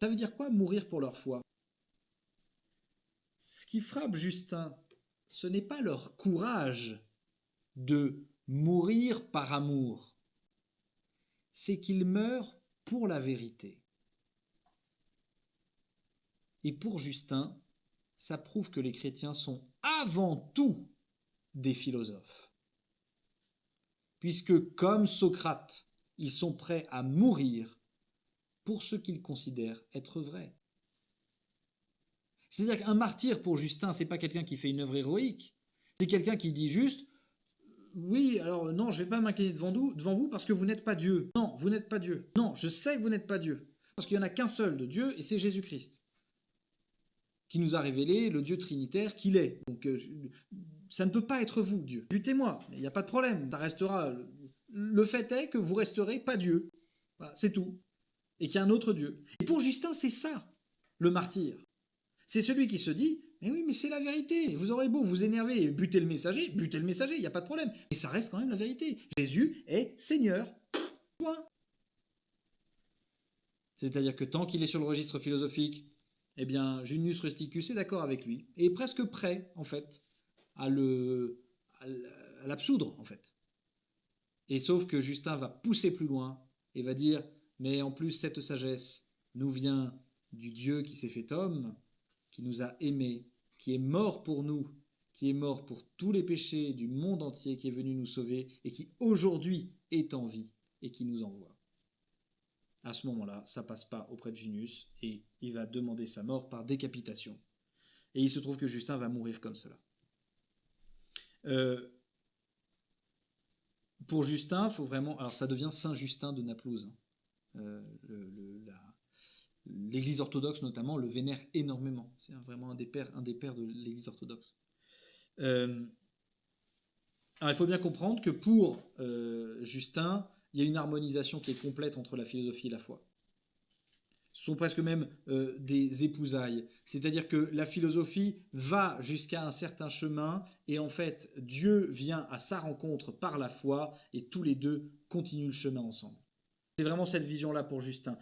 Ça veut dire quoi, mourir pour leur foi? Ce qui frappe Justin, ce n'est pas leur courage de mourir par amour, c'est qu'ils meurent pour la vérité. Et pour Justin, ça prouve que les chrétiens sont avant tout des philosophes. Puisque, comme Socrate, ils sont prêts à mourir pour ce qu'ils considèrent être vrai. C'est-à-dire qu'un martyr pour Justin, c'est pas quelqu'un qui fait une œuvre héroïque, c'est quelqu'un qui dit juste oui, alors non, je ne vais pas m'incliner devant vous parce que vous n'êtes pas Dieu. Non, vous n'êtes pas Dieu. Non, je sais que vous n'êtes pas Dieu. Parce qu'il n'y en a qu'un seul de Dieu et c'est Jésus-Christ qui nous a révélé le Dieu trinitaire qu'il est. Donc ça ne peut pas être vous, Dieu. Butez-moi, il n'y a pas de problème, ça restera. Le fait est que vous resterez pas Dieu. Voilà, c'est tout. Et qu'il y a un autre Dieu. Et pour Justin, c'est ça, le martyr. C'est celui qui se dit mais oui, mais c'est la vérité. Vous aurez beau vous énerver et buter le messager, il n'y a pas de problème. Mais ça reste quand même la vérité. Jésus est Seigneur. Point. C'est-à-dire que tant qu'il est sur le registre philosophique, eh bien, Junius Rusticus est d'accord avec lui et est presque prêt, en fait, à l'absoudre, en fait. Et sauf que Justin va pousser plus loin et va dire mais en plus, cette sagesse nous vient du Dieu qui s'est fait homme, qui nous a aimés, qui est mort pour nous, qui est mort pour tous les péchés du monde entier, qui est venu nous sauver et qui aujourd'hui est en vie et qui nous envoie. À ce moment-là, ça passe pas auprès de Junius et il va demander sa mort par décapitation. Et il se trouve que Justin va mourir comme cela. Pour Justin, il faut vraiment... Alors ça devient Saint Justin de Naplouse. L'Église orthodoxe notamment le vénère énormément. C'est vraiment un des pères de l'Église orthodoxe. Alors il faut bien comprendre que pour Justin, il y a une harmonisation qui est complète entre la philosophie et la foi. Ce sont presque même des épousailles. C'est-à-dire que la philosophie va jusqu'à un certain chemin et en fait, Dieu vient à sa rencontre par la foi et tous les deux continuent le chemin ensemble. C'est vraiment cette vision-là pour Justin.